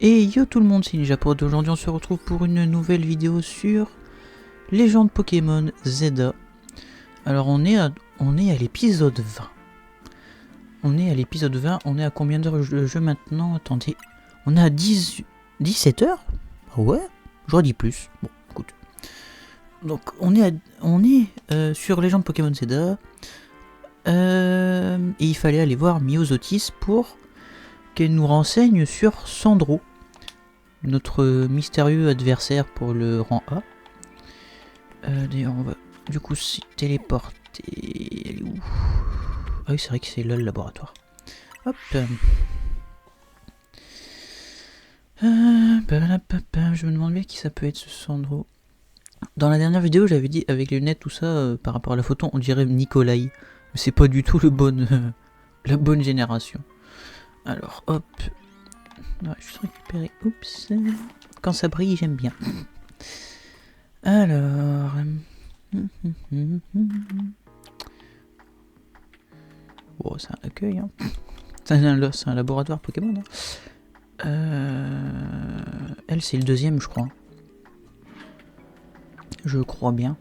Et yo tout le monde, c'est Ninjapod. Aujourd'hui on se retrouve pour une nouvelle vidéo sur Légende Pokémon Zelda. Alors on est à l'épisode 20. On est à l'épisode 20, on est à combien d'heures de jeu maintenant? Attendez, on est à 17 heures. Ah ouais, j'aurais dit plus. Bon, écoute. Donc on est sur Légende Pokémon Zelda. Et il fallait aller voir Myosotis pour qu'elle nous renseigne sur Sandro, notre mystérieux adversaire pour le rang A. D'ailleurs, on va du coup s'y téléporter. Elle est où? Ah oui, c'est vrai que c'est là le laboratoire. Hop. Je me demande bien qui ça peut être ce Sandro. Dans la dernière vidéo, j'avais dit avec les lunettes, tout ça, par rapport à la photo, on dirait Nikolai. Mais c'est pas du tout la bonne génération. Alors, hop. Ouais, je vais récupérer. Oups. Quand ça brille, j'aime bien. Alors. Oh, c'est un accueil. Hein. C'est un laboratoire Pokémon. Hein. Elle, c'est le deuxième, je crois. Je crois bien.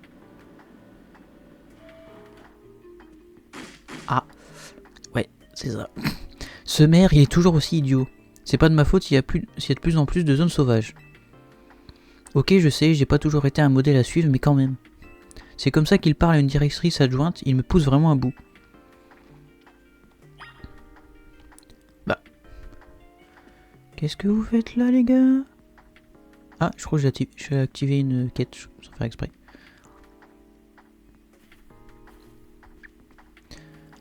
Ah. Ouais, c'est ça. Ce maire, il est toujours aussi idiot. C'est pas de ma faute s'il y a de plus en plus de zones sauvages. Ok, je sais, j'ai pas toujours été un modèle à suivre, mais quand même. C'est comme ça qu'il parle à une directrice adjointe, il me pousse vraiment à bout. Bah. Qu'est-ce que vous faites là, les gars? Ah, je crois que j'ai activé une quête sans faire exprès.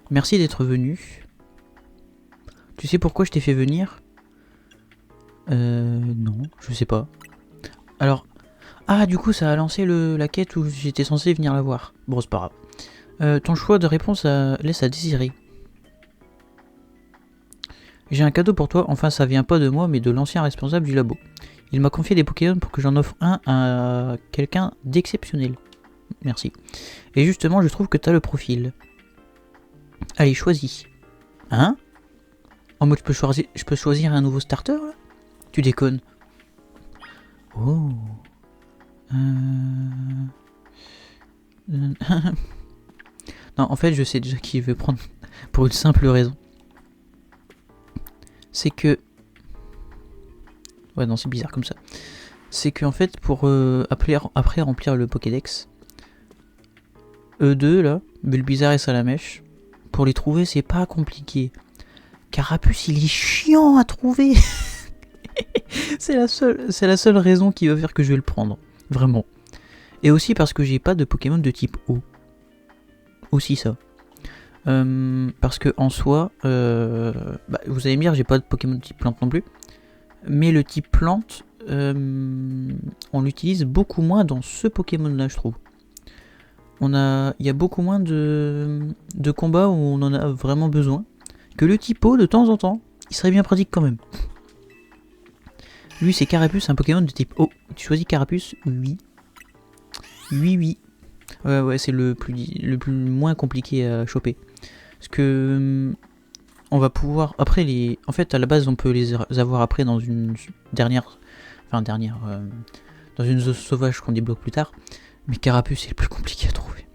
Merci d'être venu. Tu sais pourquoi je t'ai fait venir? Non, je sais pas. Alors, ah, du coup, ça a lancé la quête où j'étais censé venir la voir. Bon, c'est pas grave. Ton choix de réponse laisse à désirer. J'ai un cadeau pour toi, enfin ça vient pas de moi, mais de l'ancien responsable du labo. Il m'a confié des Pokémon pour que j'en offre un à quelqu'un d'exceptionnel. Merci. Et justement, je trouve que t'as le profil. Allez, choisis. Hein? En mode, je peux choisir un nouveau starter, là? Tu déconnes. Oh. Non, en fait, je sais déjà qui il veut prendre pour une simple raison. C'est que... Ouais, non, c'est bizarre comme ça. C'est que en fait, pour après remplir le Pokédex, E2, là, Bulbizarre et Salamèche, pour les trouver, c'est pas compliqué. Carapuce, il est chiant à trouver. C'est la seule raison qui va faire que je vais le prendre. Vraiment. Et aussi parce que j'ai pas de Pokémon de type eau. Aussi ça. Parce que en soi, vous allez me dire, j'ai pas de Pokémon de type plante non plus. Mais le type plante, on l'utilise beaucoup moins dans ce Pokémon là, je trouve. Il y a beaucoup moins de combats où on en a vraiment besoin. Que le type eau, de temps en temps, il serait bien pratique quand même. Lui, c'est Carapuce, un Pokémon de type eau. Tu choisis Carapuce? Oui. Oui. Ouais, c'est le moins compliqué à choper. Parce que on va pouvoir après en fait à la base on peut les avoir après dans une dans une zone sauvage qu'on débloque plus tard. Mais Carapuce c'est le plus compliqué à trouver.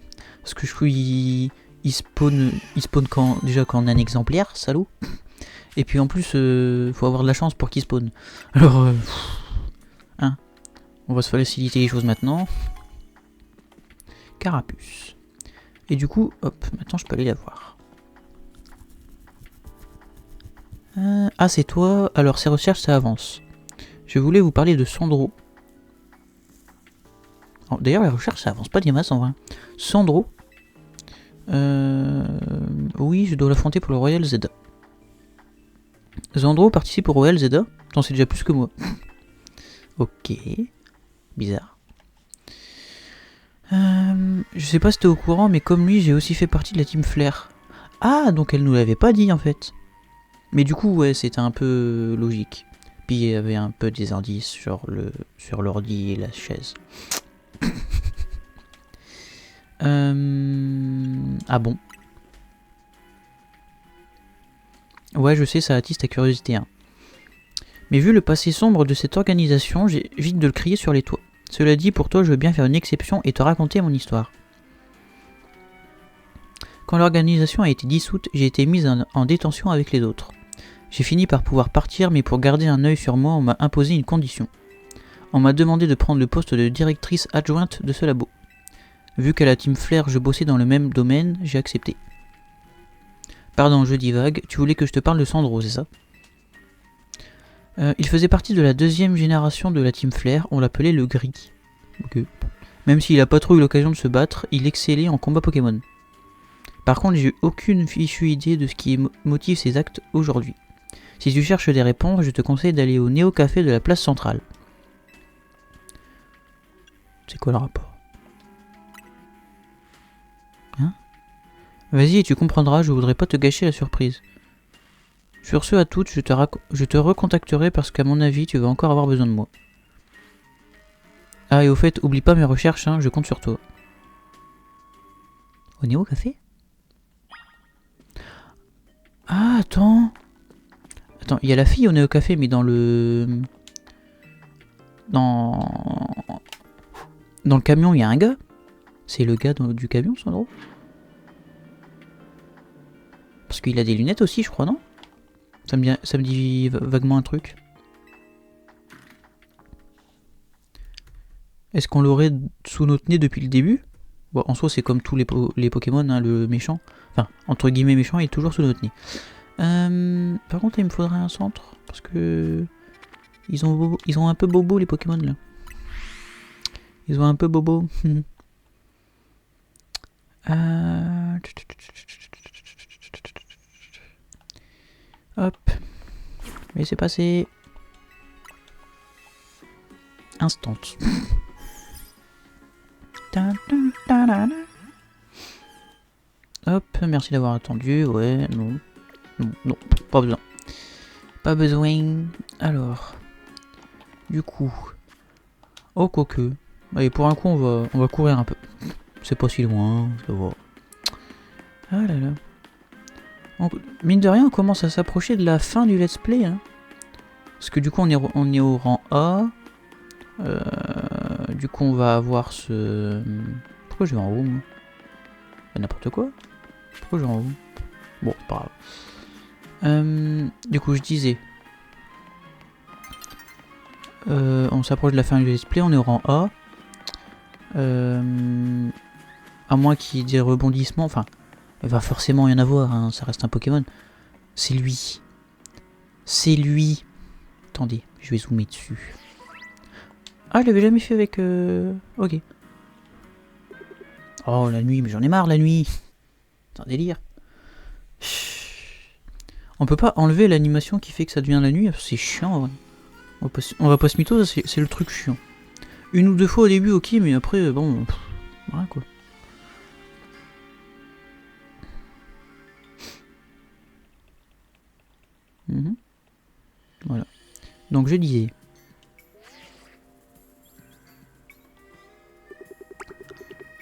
Parce que je trouve il spawn quand on a un exemplaire, salaud. Et puis en plus faut avoir de la chance pour qu'il spawn. Alors hein, on va se faciliter les choses maintenant. Carapuce. Et du coup, hop, maintenant je peux aller la voir. Ah, c'est toi. Alors, ces recherches, ça avance. Je voulais vous parler de Sandro. Oh, d'ailleurs, la recherche, ça avance pas des masses en vrai. Sandro. Oui, je dois l'affronter pour le Royal Zelda. Sandro participe au Royal Zelda. T'en sais déjà plus que moi. Ok. Bizarre. Je sais pas si t'es au courant, mais comme lui, j'ai aussi fait partie de la team Flair. Ah, donc elle nous l'avait pas dit en fait. Mais du coup, ouais, c'était un peu logique. Puis il y avait un peu des indices sur l'ordi et la chaise. Ah bon? Ouais, je sais, ça attise ta curiosité. Hein. Mais vu le passé sombre de cette organisation, j'évite de le crier sur les toits. Cela dit, pour toi, je veux bien faire une exception et te raconter mon histoire. Quand l'organisation a été dissoute, j'ai été mise en détention avec les autres. J'ai fini par pouvoir partir, mais pour garder un œil sur moi, on m'a imposé une condition. On m'a demandé de prendre le poste de directrice adjointe de ce labo. Vu qu'à la Team Flair, je bossais dans le même domaine, j'ai accepté. Pardon, je divague, tu voulais que je te parle de Sandro, c'est ça? Il faisait partie de la 2e génération de la Team Flair, on l'appelait le Gris. Okay. Même s'il a pas trop eu l'occasion de se battre, il excellait en combat Pokémon. Par contre, j'ai aucune fichue idée de ce qui motive ses actes aujourd'hui. Si tu cherches des réponses, je te conseille d'aller au Néo Café de la place centrale. C'est quoi le rapport? Hein? Vas-y et tu comprendras, je voudrais pas te gâcher la surprise. Sur ce, à toutes, je te recontacterai parce qu'à mon avis, tu vas encore avoir besoin de moi. Ah, et au fait, oublie pas mes recherches, hein, je compte sur toi. Au Néo Café? Ah, attends. Attends, il y a la fille au Néo Café, mais dans le... Dans le camion, il y a un gars. C'est le gars du camion, Sandro? Parce qu'il a des lunettes aussi, je crois, non? Ça me dit vaguement un truc. Est-ce qu'on l'aurait sous notre nez depuis le début? Bon, en soi, c'est comme tous les Pokémon, hein, le méchant. Enfin, entre guillemets méchant, il est toujours sous notre nez. Par contre, il me faudrait un centre. Parce que... Ils ont un peu bobo, les Pokémon, là. Ils ont un peu bobo. Hop. Laissez passer. Instant. Hop, merci d'avoir attendu. Ouais, non. Non, pas besoin. Pas besoin. Alors. Du coup. Oh, quoique. Allez, pour un coup, on va courir un peu. C'est pas si loin, ça va. Ah là là. Donc, mine de rien, on commence à s'approcher de la fin du let's play. Hein. Parce que du coup, on est au rang A. Du coup, on va avoir ce... Pourquoi je vais en haut, moi? N'importe quoi. Pourquoi je vais en haut? Bon, c'est pas grave. Du coup, je disais... on s'approche de la fin du let's play, on est au rang A. À moins qu'il y ait des rebondissements, enfin... Il va forcément y en avoir, hein, ça reste un Pokémon. C'est lui. C'est lui. Attendez, je vais zoomer dessus. Ah, je l'avais jamais fait avec... Ok. Oh, la nuit, mais j'en ai marre, la nuit. C'est un délire. On peut pas enlever l'animation qui fait que ça devient la nuit, c'est chiant. Ouais. On va pas se mytho, c'est le truc chiant. Une ou deux fois au début, ok, mais après, bon... Voilà, quoi. Voilà. Donc je disais.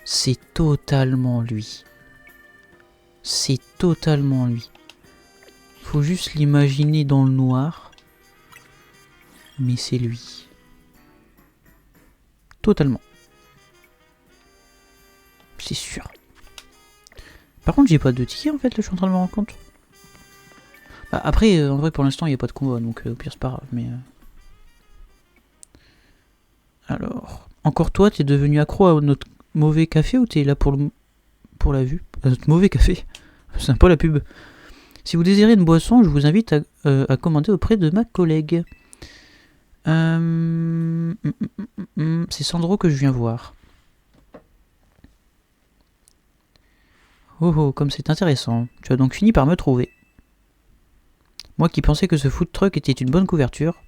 C'est totalement lui. C'est totalement lui. Faut juste l'imaginer dans le noir. Mais c'est lui. Totalement. C'est sûr. Par contre, j'ai pas de ticket en fait, là, je suis en train de me rendre compte. Bah, après, en vrai, pour l'instant, il n'y a pas de combat, donc au pire, c'est pas grave, mais... Alors... Encore toi, t'es devenu accro à notre mauvais café ou t'es là pour la vue? À notre mauvais café. C'est sympa la pub. Si vous désirez une boisson, je vous invite à commander auprès de ma collègue. C'est Sandro que je viens voir. Oh oh, comme c'est intéressant. Tu as donc fini par me trouver. Moi qui pensais que ce food truck était une bonne couverture.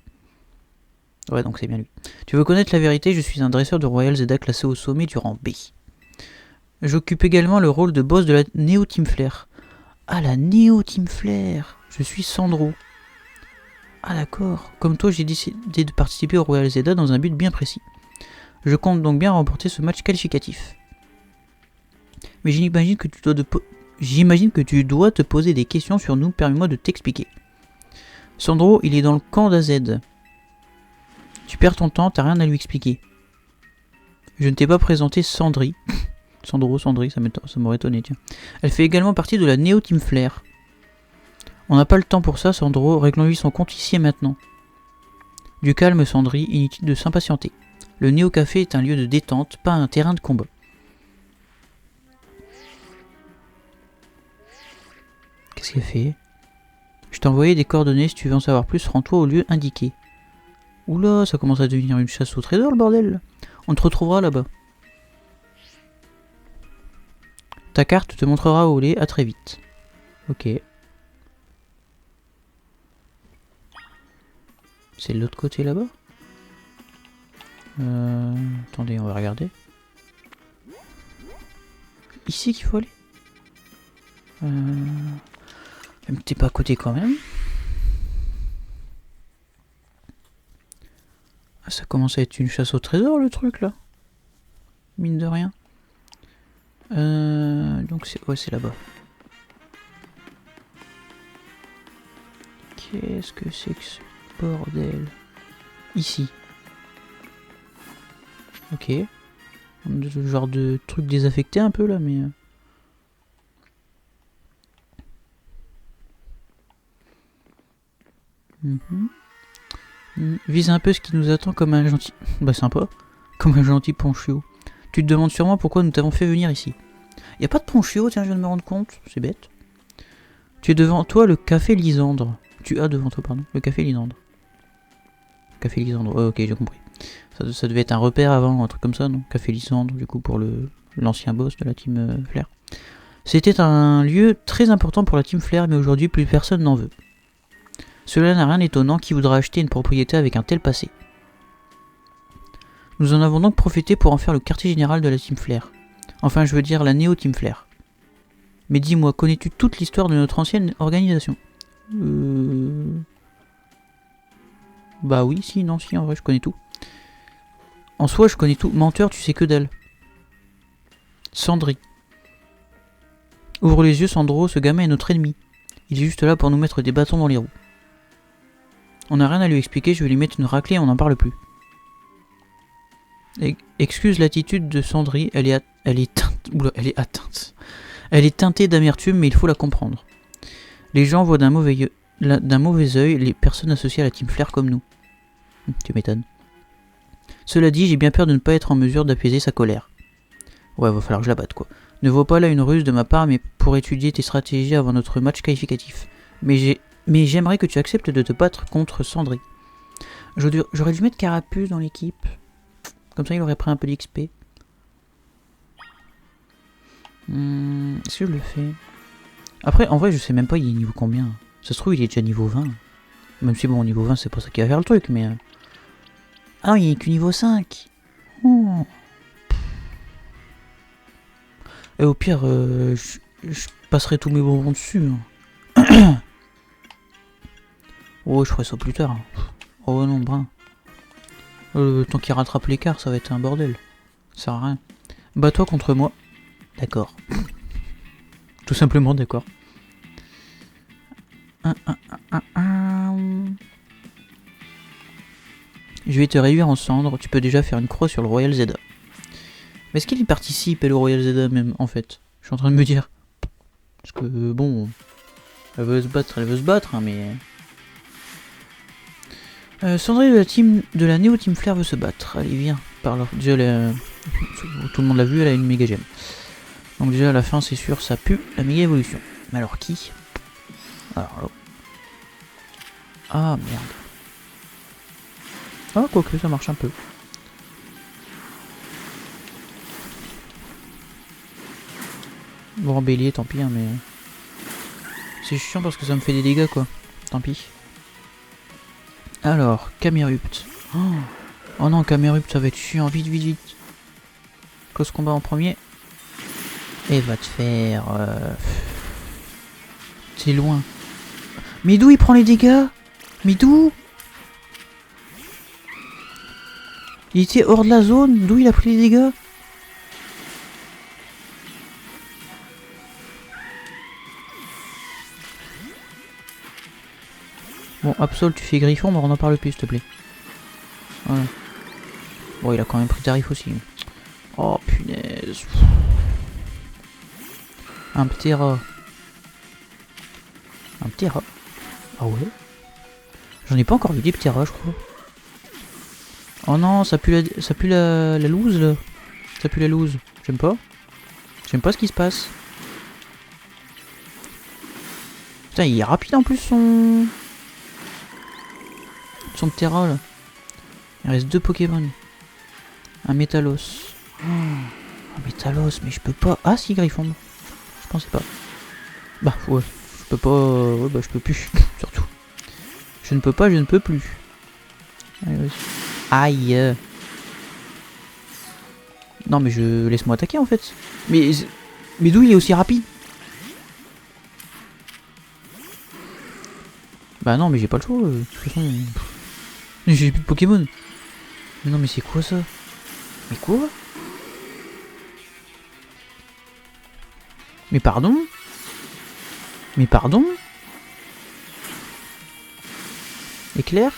Ouais, donc c'est bien lui. Tu veux connaître la vérité, je suis un dresseur de Royal Zeda classé au sommet du rang B. J'occupe également le rôle de boss de la Néo Team Flair. Ah, la Néo Team Flair. Je suis Sandro. Ah d'accord. Comme toi, j'ai décidé de participer au Royal Zeda dans un but bien précis. Je compte donc bien remporter ce match qualificatif. Mais j'imagine que tu dois te poser des questions sur nous, permets-moi de t'expliquer. Sandro, il est dans le camp d'AZ. Tu perds ton temps, t'as rien à lui expliquer. Je ne t'ai pas présenté Sandry. Sandry, ça m'aurait étonné, tiens. Elle fait également partie de la Néo Team Flair. On n'a pas le temps pour ça, Sandro. Réglons-lui son compte ici et maintenant. Du calme, Sandry, inutile de s'impatienter. Le Néo Café est un lieu de détente, pas un terrain de combat. Qu'est-ce qu'elle fait? Je t'ai envoyé des coordonnées, si tu veux en savoir plus, rends-toi au lieu indiqué. Oula, ça commence à devenir une chasse au trésor, le bordel. On te retrouvera là-bas. Ta carte te montrera où aller, à très vite. Ok. C'est de l'autre côté là-bas? Attendez, on va regarder. Ici qu'il faut aller? Mais t'es pas à côté quand même. Ah, ça commence à être une chasse au trésor le truc là. Mine de rien. Donc c'est... Ouais, c'est là-bas. Qu'est-ce que c'est que ce bordel? Ici. Ok. Genre de truc désaffecté un peu là, mais... Vise un peu ce qui nous attend comme un gentil... Bah sympa. Comme un gentil ponchio. Tu te demandes sûrement pourquoi nous t'avons fait venir ici. Y a pas de ponchio, tiens, je viens de me rendre compte. C'est bête. Tu es devant toi le café Lisandre. Tu as devant toi, pardon, le café Lisandre. Café Lisandre, ok, j'ai compris. Ça devait être un repère avant, un truc comme ça, non? Café Lisandre, du coup, pour l'ancien boss de la team Flair. C'était un lieu très important pour la team Flair, mais aujourd'hui, plus personne n'en veut. Cela n'a rien d'étonnant, qui voudra acheter une propriété avec un tel passé. Nous en avons donc profité pour en faire le quartier général de la team Flair. Enfin, je veux dire la Néo Team Flair. Mais dis-moi, connais-tu toute l'histoire de notre ancienne organisation? Bah oui, si, non, si, en vrai, je connais tout. En soi, je connais tout. Menteur, tu sais que d'elle. Sandry. Ouvre les yeux, Sandro, ce gamin est notre ennemi. Il est juste là pour nous mettre des bâtons dans les roues. On n'a rien à lui expliquer, je vais lui mettre une raclée et on n'en parle plus. Excuse l'attitude de Sandry, elle est atteinte. Elle est teintée d'amertume, mais il faut la comprendre. Les gens voient d'un mauvais œil les personnes associées à la Team Flair comme nous. Tu m'étonnes. Cela dit, j'ai bien peur de ne pas être en mesure d'apaiser sa colère. Ouais, va falloir que je la batte, quoi. Ne vois pas là une ruse de ma part, mais pour étudier tes stratégies avant notre match qualificatif. Mais j'aimerais que tu acceptes de te battre contre Sandry. J'aurais dû mettre Carapuce dans l'équipe. Comme ça, il aurait pris un peu d'XP. Est-ce que je le fais? Après, en vrai, je sais même pas il est niveau combien. Ça se trouve, il est déjà niveau 20. Même si bon, niveau 20, c'est pas ça qui va faire le truc, mais... Ah non, il est que niveau 5. Oh. Et au pire, je passerai tous mes bonbons dessus. Hein. Oh, je ferai ça plus tard. Oh non, brin. Tant qu'il rattrape l'écart, ça va être un bordel. Ça sert à rien. Bats-toi contre moi. D'accord. Tout simplement d'accord. Je vais te réduire en cendres. Tu peux déjà faire une croix sur le Royal Zeda. Mais est-ce qu'il y participe, et le Royal Zeda même, en fait? Je suis en train de me dire. Parce que, bon... Elle veut se battre, hein, mais... Sandry de la Néo Team Flair veut se battre. Allez, viens. Déjà, tout le monde l'a vu, elle a une méga gemme. Donc déjà, à la fin, c'est sûr, ça pue la méga évolution. Mais alors, qui? Alors là... Ah, merde. Ah, quoique, ça marche un peu. Bon, bélier, tant pis, hein, mais... C'est chiant parce que ça me fait des dégâts, quoi. Tant pis. Alors, Camerupt. Oh non, Camerupt, ça va être chiant. Vite, vite, vite. Close combat en premier. Et va te faire... C'est loin. Mais d'où il prend les dégâts? Mais d'où? Il était hors de la zone. D'où il a pris les dégâts? Bon, Absol, tu fais Griffon, mais on en parle plus, s'il te plaît. Voilà. Bon, il a quand même pris tarif aussi. Oh punaise. Un petit rat. Un petit rat. Ah ouais. J'en ai pas encore vu des petits rats, je crois. Oh non, ça pue la loose là. Ça pue la loose. J'aime pas. J'aime pas ce qui se passe. Putain, il est rapide en plus son petit rat là. Il reste 2 Pokémon. Un Métalos. Oh, un Métalos, mais je peux pas. Ah si, Griffon. Je pensais pas. Bah ouais, je peux pas. Ouais, bah je peux plus. Surtout. Je ne peux pas, je ne peux plus. Allez, vas-y. Aïe. Non mais je laisse-moi attaquer en fait. Mais d'où il est aussi rapide? Bah non mais j'ai pas le choix. De toute façon. J'ai plus de Pokémon. Mais non mais c'est quoi ça? Mais quoi? Mais pardon? Mais pardon? Éclair?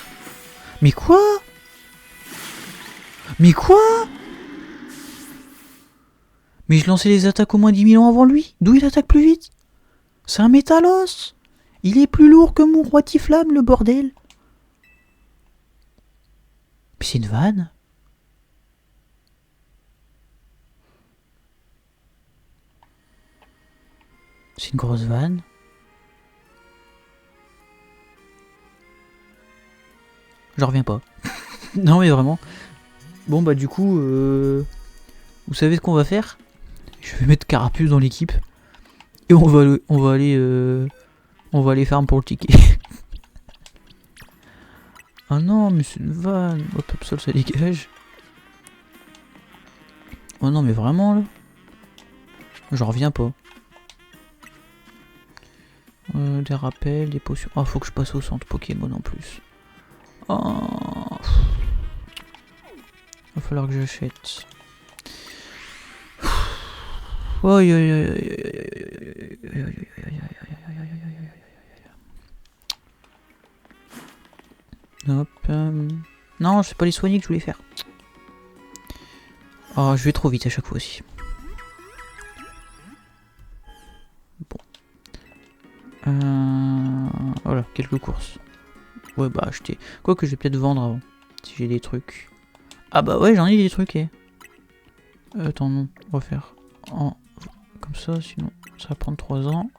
Mais quoi? Mais quoi? Mais je lançais les attaques au moins 10 000 ans avant lui. D'où il attaque plus vite? C'est un Métalos. Il est plus lourd que mon roi Tiflamme, le bordel. Mais c'est une vanne. C'est une grosse vanne. J'en reviens pas. Non mais vraiment. Bon bah du coup, vous savez ce qu'on va faire? Je vais mettre Carapuce dans l'équipe. Et on va aller farm pour le ticket. Ah non mais c'est une vanne. Hop hop sol ça dégage. Oh non mais vraiment là. J'en reviens pas. Des rappels, des potions. Ah faut que je passe au centre Pokémon en plus. Oh. Va falloir que j'achète. Hop. Non, c'est pas les soigner que je voulais faire. Oh, je vais trop vite à chaque fois aussi. Bon. Voilà, quelques courses. Ouais, bah acheter. Quoi que je vais peut-être vendre avant. Si j'ai des trucs. Ah bah ouais, j'en ai des trucs. Attends, non. On va faire comme ça, sinon ça va prendre 3 ans.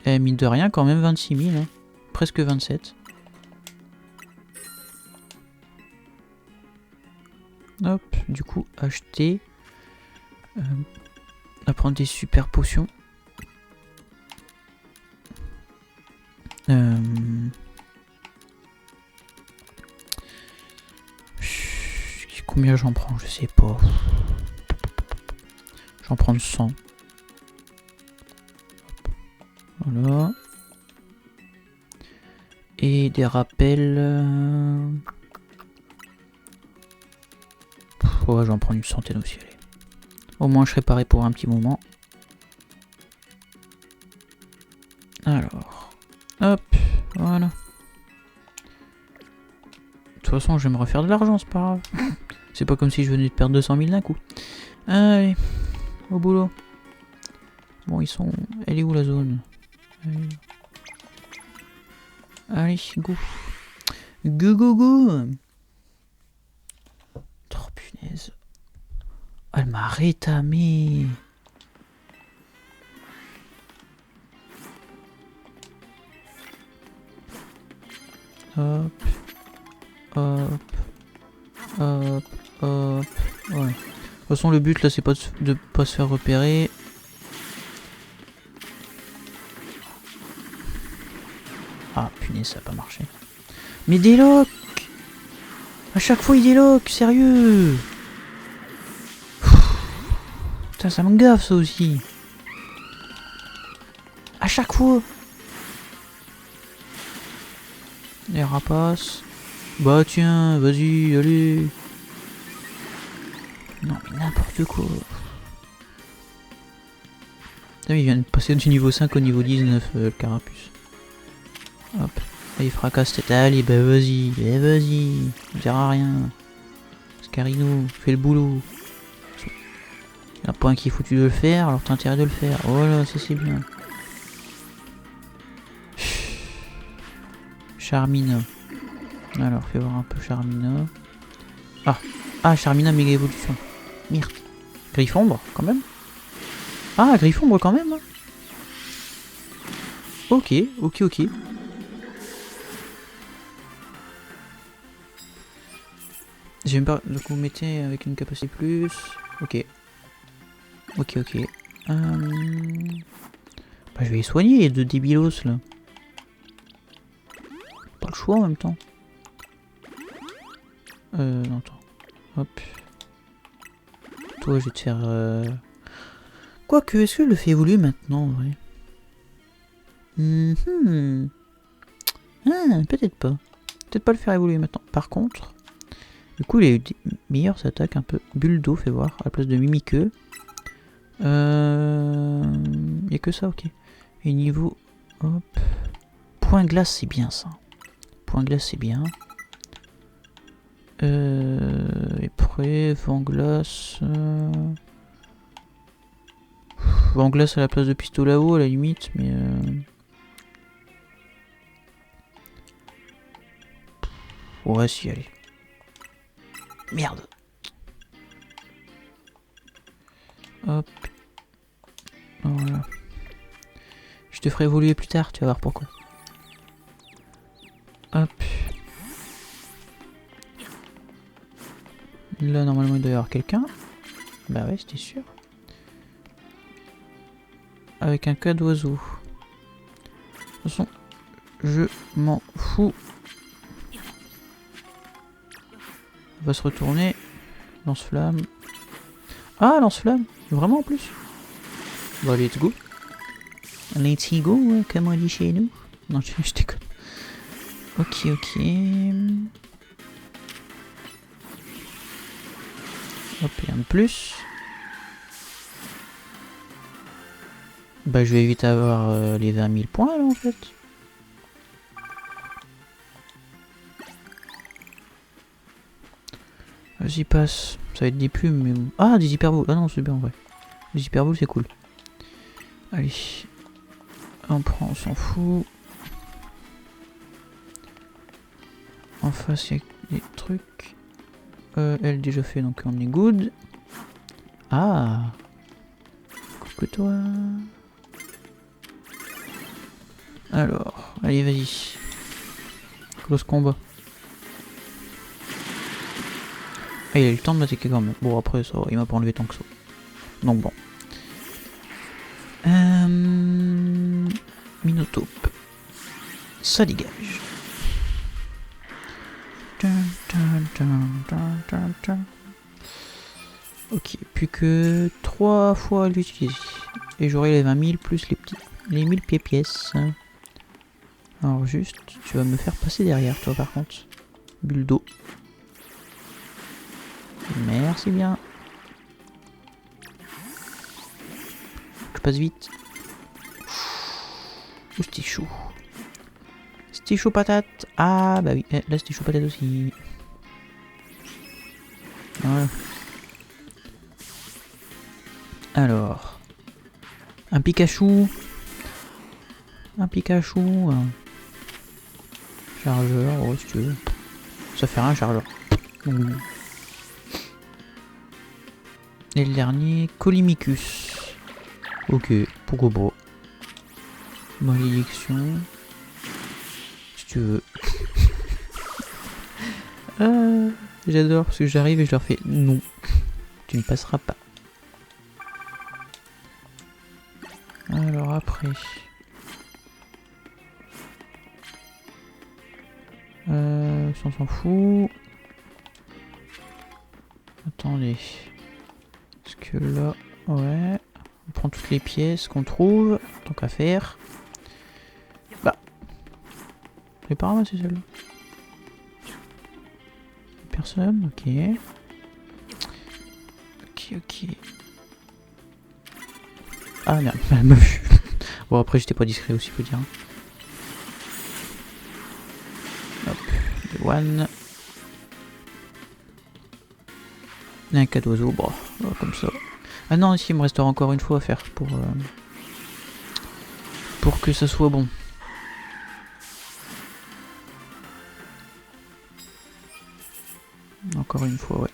Et mine de rien, quand même 26 000. Hein. Presque 27. Hop, du coup, acheter. Apprendre des super potions. Combien j'en prends? Je sais pas. J'en prends 100. Voilà. Et des rappels. Ouais, j'en prends une centaine aussi. Allez. Au moins, je serai paré pour un petit moment. Alors. Hop. Voilà. De toute façon, je vais me refaire de l'argent, c'est pas grave. C'est pas comme si je venais de perdre 200 000 d'un coup. Allez. Au boulot. Bon, ils sont... Elle est où la zone? Allez, go. Go, go, go. Oh, punaise. Elle m'a rétamé. Hop. Hop. Hop. Hop. Ouais. De toute façon, le but là, c'est pas de pas se faire repérer. Ah, punaise, ça a pas marché. Mais déloc! À chaque fois, il déloc, sérieux! Putain, ça me gaffe, ça aussi. À chaque fois! Les rapaces. Bah tiens, vas-y, allez. Non, mais n'importe quoi. Putain, il vient de passer du niveau 5 au niveau 19, le carapuce. Hop. Il fracasse cette allée, bah vas-y, on dira rien. Scarino, fais le boulot. Il y a un point qui est foutu de le faire, alors t'as intérêt de le faire. Oh là, ça c'est bien. Charmina. Alors, fais voir un peu Charmina. Ah, Charmina méga évolution. Merde. Griffombre, quand même. Ah, Griffombre, quand même. Ok. J'aime pas. Donc vous mettez avec une capacité plus. Ok. Bah, je vais les soigner, les deux débilos là. Pas le choix en même temps. Non, attends. Hop. Toi, je vais te faire. Quoique, est-ce que je le fais évoluer maintenant en vrai? Peut-être pas. Peut-être pas le faire évoluer maintenant. Par contre, du coup, il a eu des meilleures attaques un peu. Bulle d'eau, fais voir, à la place de Mimiqueux. Il n'y a que ça, ok. Et niveau. Hop. Point glace, c'est bien ça. Point glace, c'est bien. Et prêt, vent glace. Vent glace à la place de pistolet à eau à la limite, mais. Ouais, si, allez. Merde. Hop. Voilà. Je te ferai évoluer plus tard, tu vas voir pourquoi. Hop. Là, normalement, il doit y avoir quelqu'un. Bah ouais, c'était sûr. Avec un cas d'oiseau. De toute façon, je m'en fous. On va se retourner. Lance-flamme. Ah, lance-flamme. Vraiment en plus. Bah, let's go. Let's go, comme on dit chez nous. Non, je déconne. Ok. Hop, et un de plus. Bah, je vais vite avoir les 20 000 points là en fait. Vas-y, passe. Ça va être des plumes, mais bon. Ah, des hyperboules. Ah non, c'est bien en vrai. Les hyperboules, c'est cool. Allez. On prend, on s'en fout. En face, il y a des trucs. Elle déjà fait, donc on est good. Ah. Coucou toi. Alors, allez, vas-y. Close combat. Ah, il a eu le temps de m'attaquer quand même. Bon, après, ça, il m'a pas enlevé tant que ça. Donc bon. Minotape. Ça dégage. Ok, plus que 3 fois à l'utiliser. Et j'aurai les 20 000 plus les 1000 pièces. Alors juste, tu vas me faire passer derrière toi par contre. Bulle d'eau. Merci bien. Je passe vite. Ouh, c'était chaud. C'était chaud patate. Ah bah oui, là c'était chaud patate aussi. Voilà. Alors. Un Pikachu. Chargeur, ouais si tu veux. Ça fait un chargeur. Et le dernier, Colimicus. Ok, pourquoi pas. Malédiction. Si tu veux. J'adore parce que j'arrive et je leur fais non. Tu ne passeras pas. Alors après. On s'en fout. Attendez. Parce que là, ouais. On prend toutes les pièces qu'on trouve. Tant qu'à faire. Bah. Je vais pas ramasser celle-là. Personne, ok. Ok. Ah merde, elle m'a vu. Bon après j'étais pas discret aussi, faut dire. De one. Un cas d'oiseau, bon, comme ça. Ah non, ici il me restera encore une fois à faire pour que ça soit bon. Encore une fois, ouais.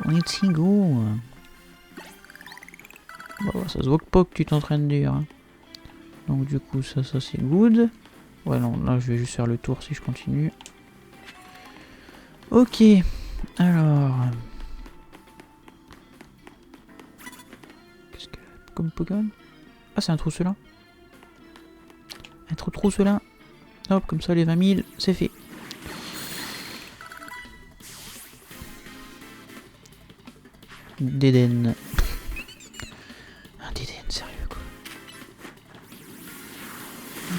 Let's go. Bon, ça se voit pas que tu t'entraînes dur. Hein. Donc du coup, ça c'est good. Ouais, non, là je vais juste faire le tour si je continue. Ok, alors... Qu'est-ce que... Comme Pokémon? Ah, c'est un trousselin. Un trousselin. Hop, comme ça, les 20 000, c'est fait. Déden. Un Déden, sérieux quoi.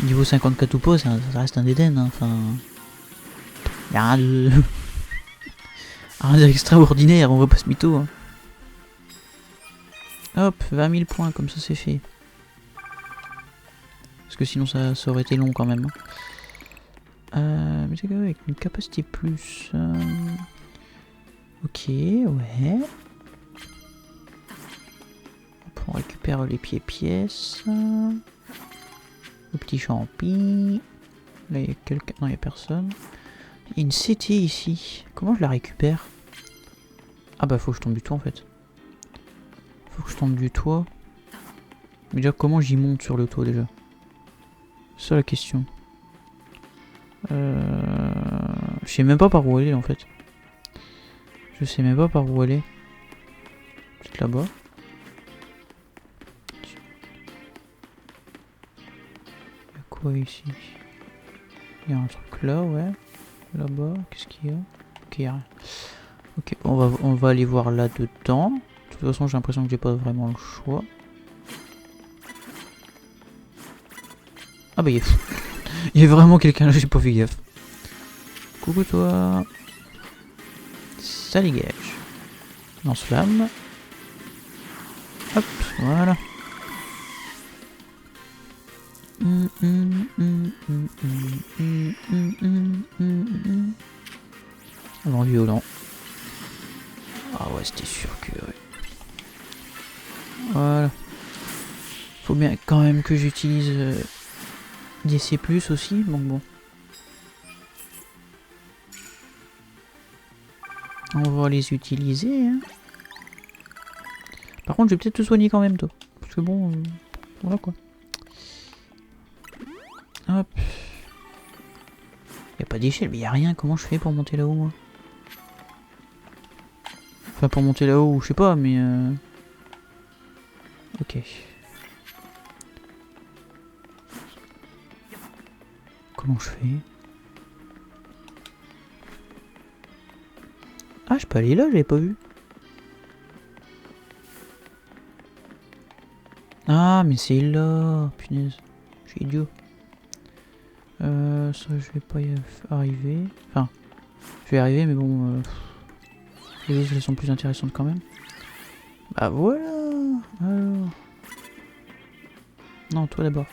Niveau 54 ou pas, ça reste un Déden, hein. Enfin... Y'a rien de... rien d'extraordinaire, on va pas se mytho. Hein. Hop, 20 000 points, comme ça c'est fait. Parce que sinon ça aurait été long quand même. Mais c'est avec une capacité plus... Ok, ouais. Hop, on récupère les pièces. Le petit champi. Là il y a quelqu'un... Non, il n'y a personne. Il y a une CT ici. Comment je la récupère? Ah bah faut que je tombe du toit en fait. Faut que je tombe du toit. Mais déjà comment j'y monte sur le toit déjà? C'est ça la question. Je sais même pas par où aller en fait. Je sais même pas par où aller. Peut-être là-bas. Il y a quoi ici? Il y a un truc là, ouais. Là-bas, qu'est-ce qu'il y a? Ok, il y a rien. Ok, on va aller voir là-dedans. De toute façon, j'ai l'impression que j'ai pas vraiment le choix. Ah bah il y a vraiment quelqu'un là, j'ai pas fait gaffe. Coucou toi. Ça dégage. Lance-flamme. Hop, voilà. Vent violent. Ah ouais, c'était sûr que... Ouais. Voilà. Faut bien quand même que j'utilise des C++ aussi, donc bon. On va les utiliser. Hein. Par contre, je vais peut-être te soigner quand même, toi. Parce que bon, voilà quoi. Hop. Y a pas d'échelle, mais y a rien. Comment je fais pour monter là-haut, moi? Enfin, pour monter là-haut, je sais pas, mais... Ok. Comment je fais? Ah, je peux aller là, j'avais pas vu. Ah, mais c'est là. Punaise. Je suis idiot. Ça, je vais pas y arriver. Enfin, je vais y arriver, mais bon... les autres, elles sont plus intéressantes quand même. Bah voilà. Alors... Non, toi d'abord.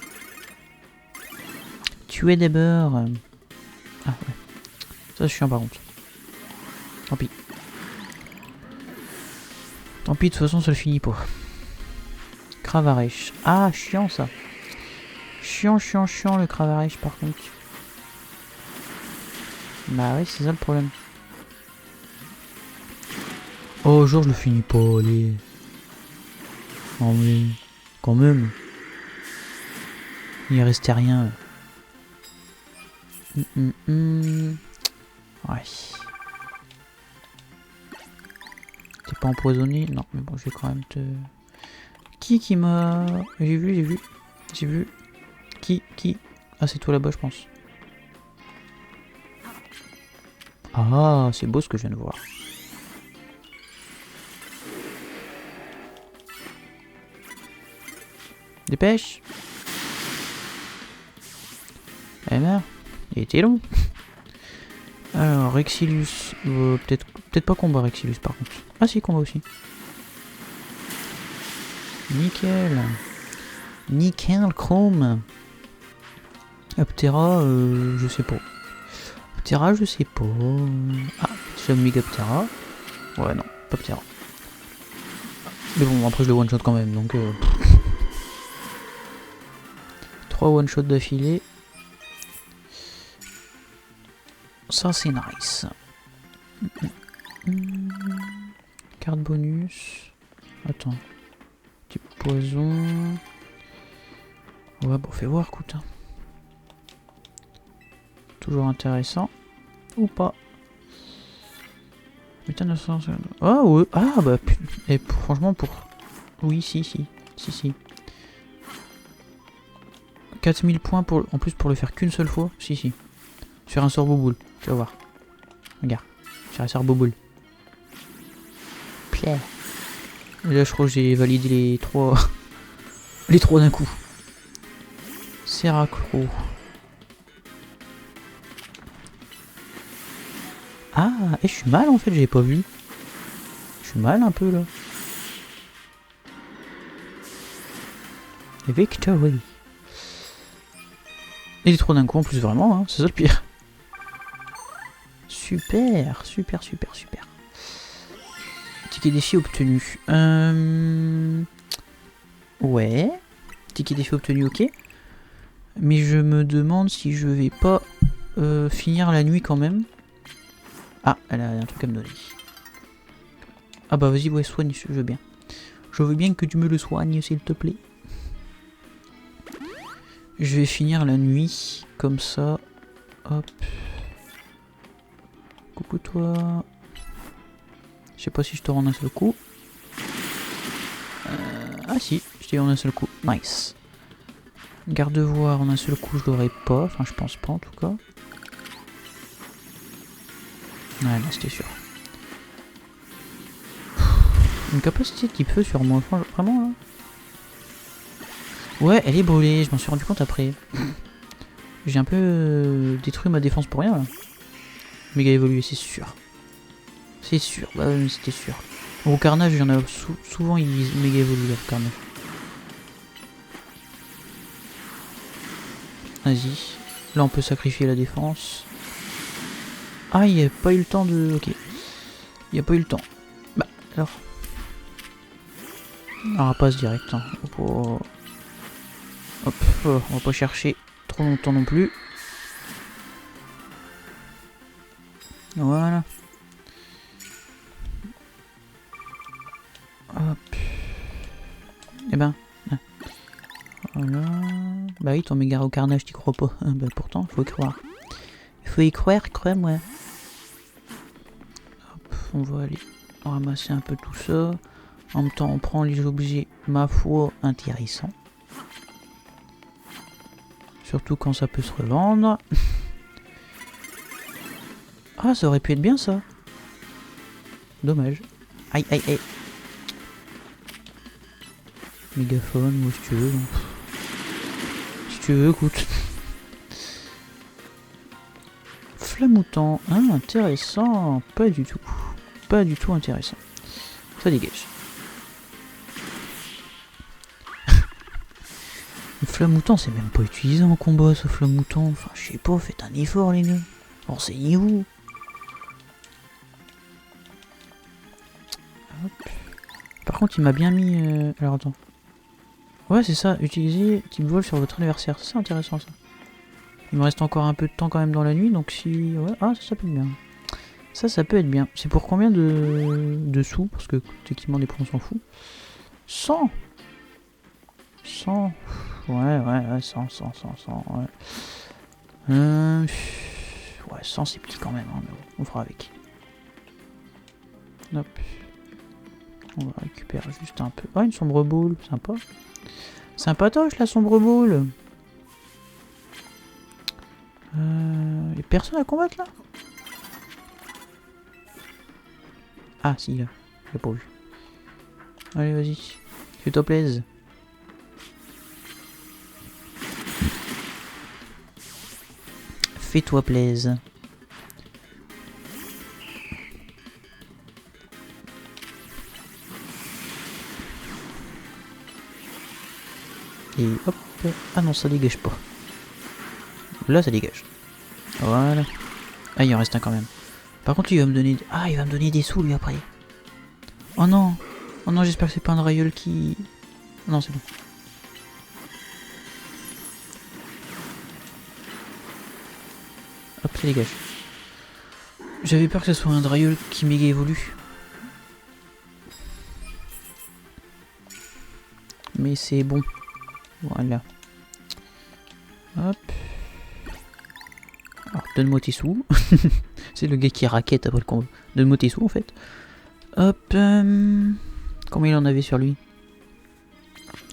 Tu es d'abord. Ah ouais. Ça, je suis en par contre. Tant pis. Tant pis, de toute façon, ça le finit pas. Cravarèche. Ah, chiant ça. Chiant le Cravarèche par contre. Bah ouais, c'est ça le problème. Oh, genre, je le finis pas, allez. Non mais... Quand même. Il restait rien. Ouais. T'es pas empoisonné? Non, mais bon, je vais quand même te... Qui m'a... J'ai vu. Qui? Ah, c'est toi là-bas, je pense. Ah, c'est beau ce que je viens de voir. Dépêche. Eh merde, il était long. Alors, Rexilus, peut-être pas combat Rexilus par contre. Ah si, combat aussi. Nickel. Nickel Chrome. Aptera, je sais pas. Ptera, je sais pas. Ah, déjà Megaptera. Ouais, non, pas Ptera. Mais bon, après je le one-shot quand même, donc... 3 one-shot d'affilée. Ça, c'est nice. Carte bonus. Attends. Petit poison. Ouais, bon, fais voir, écoute. Toujours intéressant. Ou pas. Putain, 900... Ah ouais. Ah bah... Et franchement, pour... Oui, si. 4000 points pour... en plus pour le faire qu'une seule fois. Si. Sur un sort bouboule. Tu vas voir. Regarde. Sur un sort bouboule. Plais. Et là, je crois que j'ai validé les 3... les 3 d'un coup. Seracro. Ah, et je suis mal en fait, j'ai pas vu. Je suis mal un peu là. Victory. Et les 3 d'un coup en plus vraiment, hein, c'est ça le pire. Super. Ticket défi obtenu. Ouais. Ticket défi obtenu, ok. Mais je me demande si je vais pas finir la nuit quand même. Ah, elle a un truc à me donner. Ah bah vas-y, ouais, soigne, je veux bien. Je veux bien que tu me le soignes, s'il te plaît. Je vais finir la nuit, comme ça. Hop. Coucou toi. Je sais pas si je te rends un seul coup. Ah si, je t'ai en un seul coup. Nice. Garde-voir en un seul coup, je l'aurais pas. Enfin, je pense pas en tout cas. Ouais, non, c'était sûr. Une capacité type feu sur moi, vraiment là. Ouais, elle est brûlée, je m'en suis rendu compte après. J'ai un peu détruit ma défense pour rien là. Méga évolué, c'est sûr. C'est sûr, bah c'était sûr. Au carnage, il y en a souvent, il méga évolue là, au carnage. Vas-y. Là, on peut sacrifier la défense. Ah, il n'y a pas eu le temps de... Ok. Il n'y a pas eu le temps. Bah, alors... On rapace direct. Hein. Hop, on va pas chercher trop longtemps non plus. Voilà. Hop. Eh ben. Voilà. Bah oui, ton méga au carnage, t'y crois pas. Bah pourtant, faut y croire. Il faut y croire, crois-moi. Hop, on va aller ramasser un peu tout ça. En même temps, on prend les objets, ma foi, intéressants. Surtout quand ça peut se revendre. Ah, ça aurait pu être bien ça. Dommage. Aïe. Mégaphone, ou si tu veux. Si tu veux, écoute. Flamoutant. Ah, intéressant. Pas du tout. Pas du tout intéressant. Ça dégage. Le flamoutant, c'est même pas utilisé en combat, ce flamoutant. Enfin, je sais pas, faites un effort, les gars. Renseignez-vous. Par contre, il m'a bien mis... Alors, attends. Ouais, c'est ça. Utiliser type vol sur votre adversaire. C'est intéressant, ça. Il me reste encore un peu de temps quand même dans la nuit, donc si... Ouais. Ah, ça peut être bien. Ça peut être bien. C'est pour combien de sous? Parce que techniquement, des points, on s'en fout. 100. 100. Ouais, 100, ouais. Ouais, 100 c'est petit quand même, hein, mais bon, on fera avec. Hop. On va récupérer juste un peu. Ah, une sombre boule, sympa. Sympatoche la sombre boule. Y'a personne à combattre là? Ah, si, là. J'ai pas vu. Allez, vas-y. Fais-toi plaisir. Fais-toi plaisir. Et hop. Ah non, ça dégage pas. Là, ça dégage. Voilà. Ah, il en reste un quand même. Par contre, il va me donner... Ah, il va me donner des sous, lui, après. Oh non. Oh non, j'espère que c'est pas un Draeul qui... Non, c'est bon. Hop, ça dégage. J'avais peur que ce soit un Draeul qui méga évolue. Mais c'est bon. Voilà. Hop. Alors, donne-moi tes sous. C'est le gars qui raquette après le combat. Donne-moi tes sous, en fait. Hop. Combien il en avait sur lui?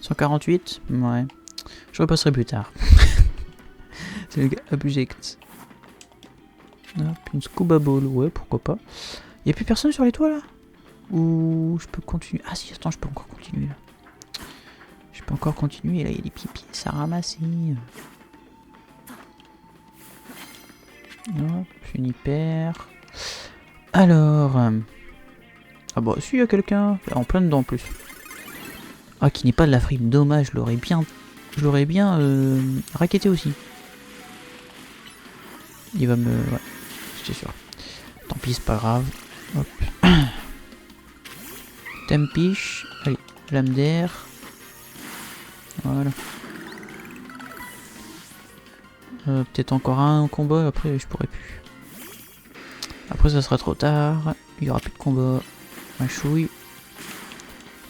148? Ouais. Je repasserai plus tard. C'est le gars Object. Hop, une scuba ball. Ouais, pourquoi pas. Y'a plus personne sur les toits, là? Ou je peux continuer? Ah si, attends, je peux encore continuer, là. Je peux encore continuer, là, il y a des pipis à ramasser. Hop, une hyper. Alors... Ah bah si, il y a quelqu'un. En plein dedans en plus. Ah, qui n'est pas de la frime. Dommage, je l'aurais bien racketté aussi. Il va me... Ouais, j'étais sûr. Tant pis, c'est pas grave. Hop. Tempiche. Allez, lame d'air. Voilà. Peut-être encore un combat, après je pourrais plus. Après ça sera trop tard. Il y aura plus de combat. Un chouille.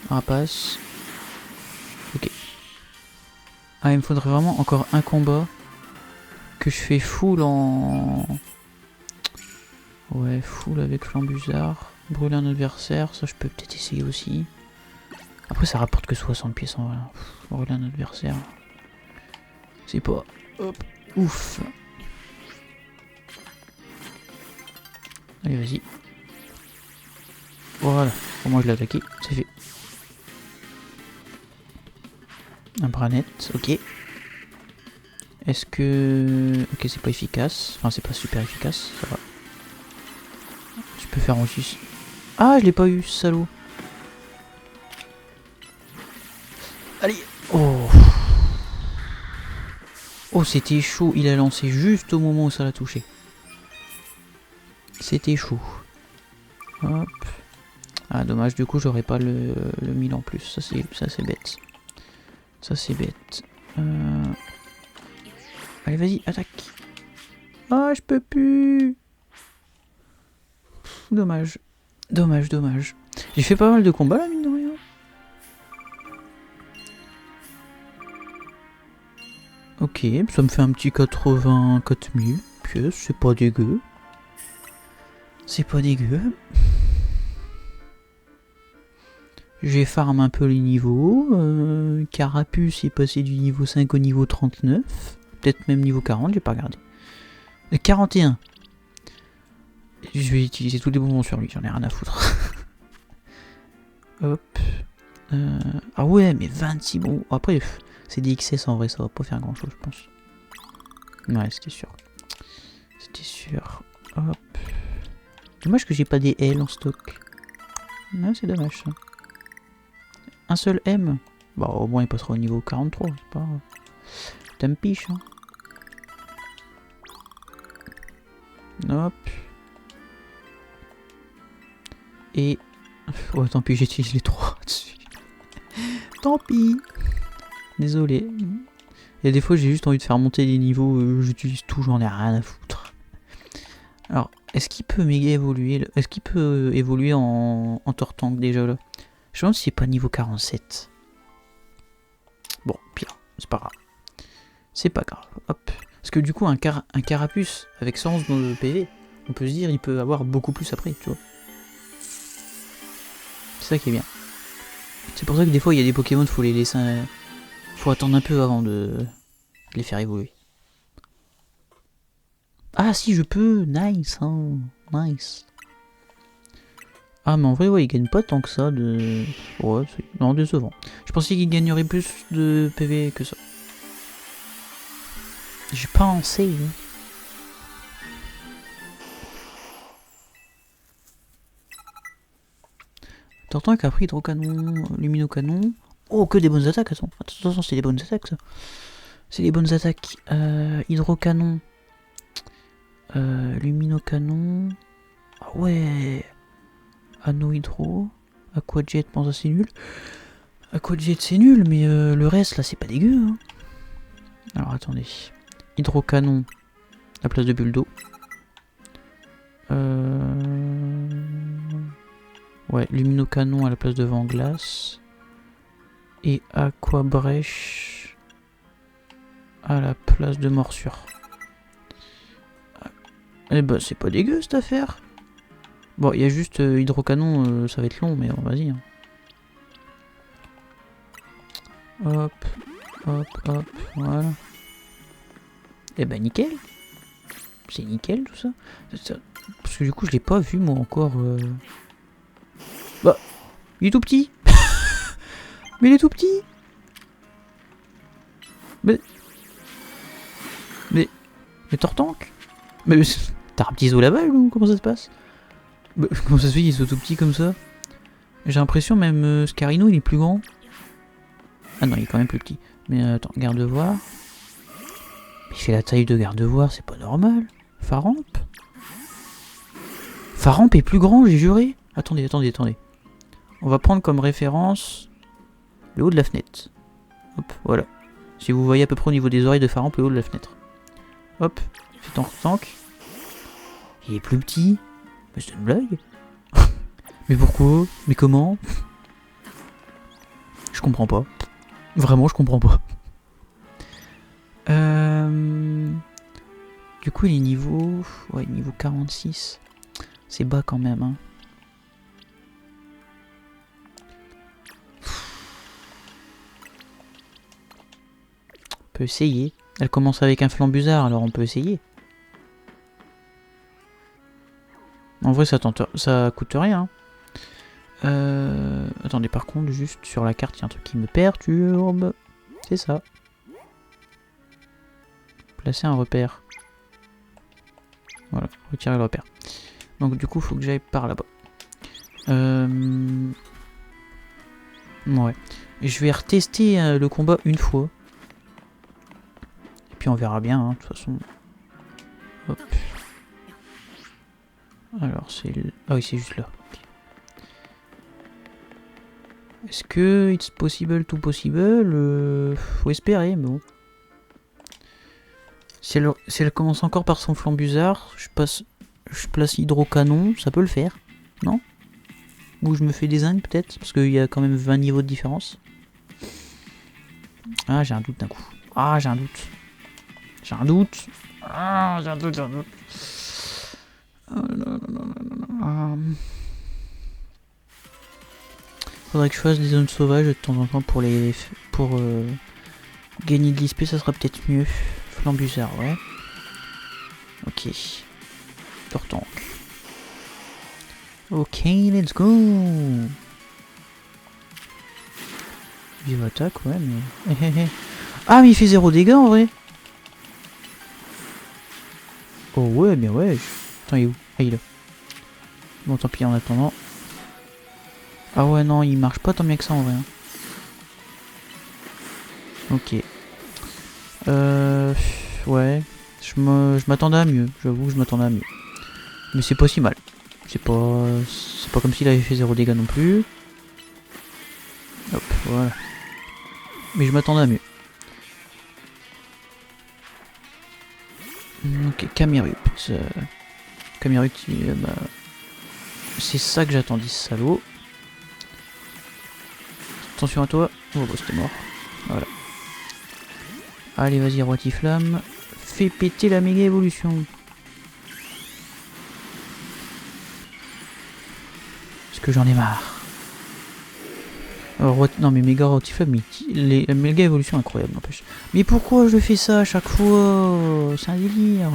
Rapace. Ok. Ah, il me faudrait vraiment encore un combat. Que je fais full en... Ouais, full avec flambusard. Brûler un adversaire, ça je peux peut-être essayer aussi. Après ça rapporte que 60 pièces en vrai. Brûler un adversaire. C'est pas... Hop. Ouf. Allez, vas-y. Voilà. Au moins je l'ai attaqué. C'est fait. Un branette. Ok. Est-ce que... Ok, c'est pas efficace. Enfin, c'est pas super efficace. Ça va. Je peux faire en sus. Ah, je l'ai pas eu, salaud. Allez. Oh. Oh, c'était chaud. Il a lancé juste au moment où ça l'a touché. C'était chaud. Hop. Ah, dommage. Du coup, j'aurais pas le 1000 en plus. Ça, c'est bête. Ça, c'est bête. Allez, vas-y, attaque. Ah, je peux plus. Dommage. Dommage, dommage. J'ai fait pas mal de combats, là, mine de rien. Ok, ça me fait un petit 84 000 pièces, c'est pas dégueu. C'est pas dégueu. J'ai farm un peu les niveaux. Carapuce est passé du niveau 5 au niveau 39. Peut-être même niveau 40, j'ai pas regardé. 41. Je vais utiliser tous les bonbons sur lui, j'en ai rien à foutre. Hop. Ah ouais, mais 26 bonbons. Après, c'est des XS en vrai, ça va pas faire grand chose, je pense. Ouais, c'était sûr. C'était sûr. Hop. Dommage que j'ai pas des L en stock. Ouais, c'est dommage ça. Un seul M. Bah, au moins il passera au niveau 43, c'est pas grave. Tempiche, hein. Hop. Et... Oh, tant pis, j'utilise les trois dessus. Tant pis. Désolé. Il y a des fois j'ai juste envie de faire monter les niveaux, j'utilise tout, j'en ai rien à foutre. Alors, est-ce qu'il peut méga évoluer? Est-ce qu'il peut évoluer en Tortank déjà là? Je me demande si c'est pas niveau 47. Bon, pire, c'est pas grave. C'est pas grave, hop. Parce que du coup, un carapuce avec 111 de PV, on peut se dire il peut avoir beaucoup plus après, tu vois. C'est ça qui est bien. C'est pour ça que des fois il y a des Pokémon, faut les laisser... Faut attendre un peu avant de les faire évoluer. Ah si, je peux. Nice, hein. Nice. Ah mais en vrai, ouais, il gagne pas tant que ça de... Ouais, non, décevant. Je pensais qu'il gagnerait plus de PV que ça. J'ai pensé. Tortank a pris hydrocanon, luminocanon. Oh, que des bonnes attaques, attends. Attention, c'est des bonnes attaques ça. C'est des bonnes attaques. Hydrocanon. Luminocanon. Ah ouais. Anneau hydro. Aquajet, bon ça c'est nul. Aquajet c'est nul, mais le reste là c'est pas dégueu. Hein. Alors attendez. Hydrocanon. La place de bulle d'eau. Ouais, luminocanon à la place de vent glace. Et aquabrèche à la place de morsure. Eh ben c'est pas dégueu cette affaire. Bon, il y a juste hydrocanon, ça va être long, mais vas-y. Hein. Hop, hop, hop, voilà. Eh ben nickel. C'est nickel tout ça. Parce que du coup je l'ai pas vu moi encore. Bah, il est tout petit. Mais il est tout petit. Mais Tortank. Mais t'as un petit zoo là-bas ou comment ça se passe? Bah, comment ça se fait qu'ils sont tout petits comme ça? J'ai l'impression même Scarino il est plus grand. Ah non il est quand même plus petit. Mais attends, garde-voir. Il fait la taille de garde-voir, c'est pas normal. Faramp est plus grand, j'ai juré. Attendez. On va prendre comme référence le haut de la fenêtre. Hop, voilà. Si vous voyez à peu près au niveau des oreilles de Faramp, le haut de la fenêtre. Hop, c'est tank. Il est plus petit. Mais c'est une blague. Mais pourquoi? Mais comment? Je comprends pas. Vraiment, je comprends pas. Du coup, il est niveau... Ouais, niveau 46. C'est bas quand même, hein. On peut essayer. Elle commence avec un flambusard, alors on peut essayer. En vrai, ça coûte rien. Attendez, par contre, juste sur la carte, il y a un truc qui me perturbe. C'est ça. Placer un repère. Voilà, retirer le repère. Donc du coup, faut que j'aille par là-bas. Ouais. Je vais retester le combat une fois. Et puis on verra bien, hein, de toute façon. Hop. Alors c'est... Ah oui, c'est juste là. Est-ce que it's possible to possible? Faut espérer, mais bon. Si elle commence encore par son flambusard, je place hydrocanon, ça peut le faire, non? Ou je me fais des zincs peut-être, parce qu'il y a quand même 20 niveaux de différence. Ah, j'ai un doute d'un coup. Ah, j'ai un doute. J'ai un doute. Ah, j'ai un doute. Oh, non. Faudrait que je fasse des zones sauvages de temps en temps pour gagner de l'XP, ça sera peut-être mieux. Flambusard, ouais. Ok. Tortank. Ok, let's go. Vive attaque, ouais, mais... Ah, mais il fait 0 dégâts en vrai. Oh ouais, bien ouais. Attends, il est où? Ah, il est là. Bon, tant pis en attendant. Ah ouais, non, il marche pas tant bien que ça en vrai. Hein. Ok. Ouais. Je m'attendais à mieux. J'avoue que je m'attendais à mieux. Mais c'est pas si mal. C'est pas comme s'il avait fait 0 dégâts non plus. Hop, voilà. Mais je m'attendais à mieux. Ok, Camerupt. Camerupt, bah... c'est ça que j'attendais, ce salaud. Attention à toi. Oh bah c'était mort. Voilà. Allez vas-y Roitiflamme. Fais péter la méga évolution. Parce que j'en ai marre. Alors, non mais méga Roitiflamme, la méga évolution incroyable n'empêche. Mais pourquoi je fais ça à chaque fois? C'est un délire.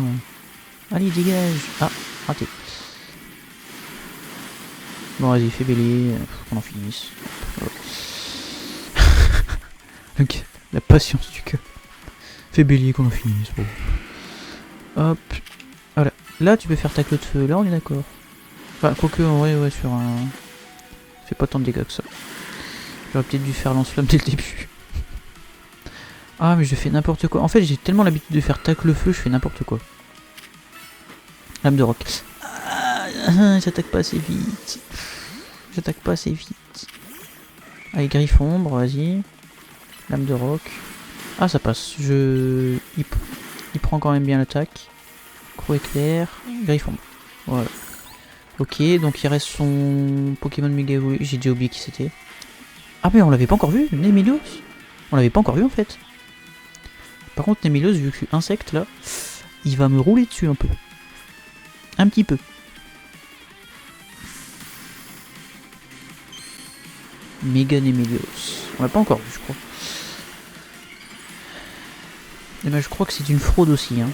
Allez dégage. Ah, raté. Bon vas-y fais bélier. Faut qu'on en finisse. Ok, la patience du cœur. Fais bélier qu'on en finisse. Bon. Hop. Voilà. Là tu peux faire tacle de feu. Là on est d'accord. Enfin, quoique en vrai, ouais, sur un... Fait pas tant de dégâts que ça. J'aurais peut-être dû faire lance-flamme dès le début. Ah mais je fais n'importe quoi. En fait j'ai tellement l'habitude de faire tacle le feu, je fais n'importe quoi. Lame de roc. Ah, j'attaque pas assez vite. J'attaque pas assez vite. Allez, griffombre, vas-y. Lame de roc. Ah, ça passe. Il prend quand même bien l'attaque. Croc éclair. Griffombre. Voilà. Ok, donc il reste son Pokémon méga évolué. J'ai déjà oublié qui c'était. Ah, mais on l'avait pas encore vu, Némélios. On l'avait pas encore vu en fait. Par contre, Némélios, vu que je suis insecte là, il va me rouler dessus un peu. Un petit peu. Méga Némélios. On l'a pas encore vu, je crois. Et ben, je crois que c'est une fraude aussi. Hein.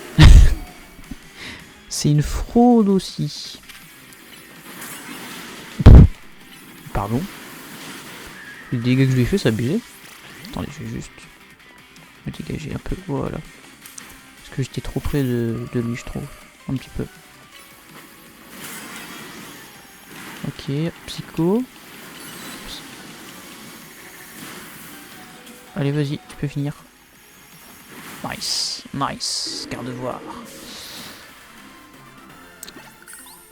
C'est une fraude aussi. Pardon. Le dégât que je lui ai fait, c'est abusé. Attendez, je vais juste me dégager un peu. Voilà. Parce que j'étais trop près de lui, je trouve. Un petit peu. Ok, psycho. Allez, vas-y, tu peux finir. Nice, nice, garde-voir.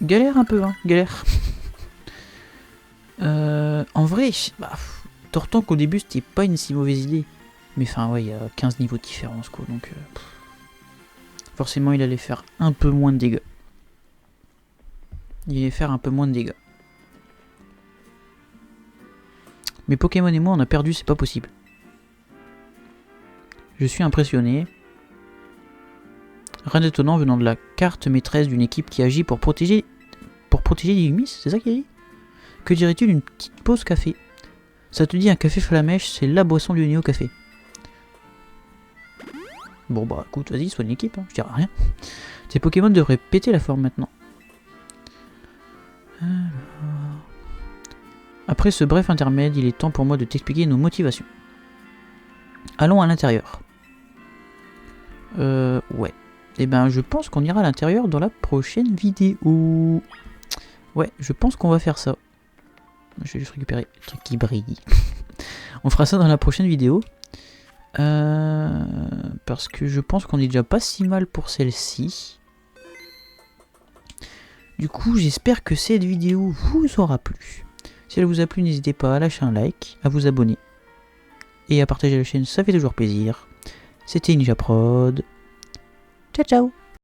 Galère un peu, hein, galère. En vrai, bah, Tortank au début c'était pas une si mauvaise idée. Mais enfin, ouais, il y a 15 niveaux de différence, quoi, donc... forcément, il allait faire un peu moins de dégâts. Il allait faire un peu moins de dégâts. Mais Pokémon et moi, on a perdu, c'est pas possible. Je suis impressionné. Rien d'étonnant venant de la carte maîtresse d'une équipe qui agit pour protéger Illumis, c'est ça qu'il a dit? Que dirais-tu d'une petite pause café? Ça te dit un café flamèche, c'est la boisson du Néo Café. Bon bah écoute, vas-y, sois une équipe, hein, je dirais rien. Ces Pokémon devraient péter la forme maintenant. Alors... Après ce bref intermède, il est temps pour moi de t'expliquer nos motivations. Allons à l'intérieur. Ouais. Et ben je pense qu'on ira à l'intérieur dans la prochaine vidéo. Ouais, je pense qu'on va faire ça. Je vais juste récupérer le truc qui brille. On fera ça dans la prochaine vidéo. Parce que je pense qu'on est déjà pas si mal pour celle-ci. Du coup, j'espère que cette vidéo vous aura plu. Si elle vous a plu, n'hésitez pas à lâcher un like, à vous abonner. Et à partager la chaîne, ça fait toujours plaisir. C'était Ninja Prod. Ciao ciao.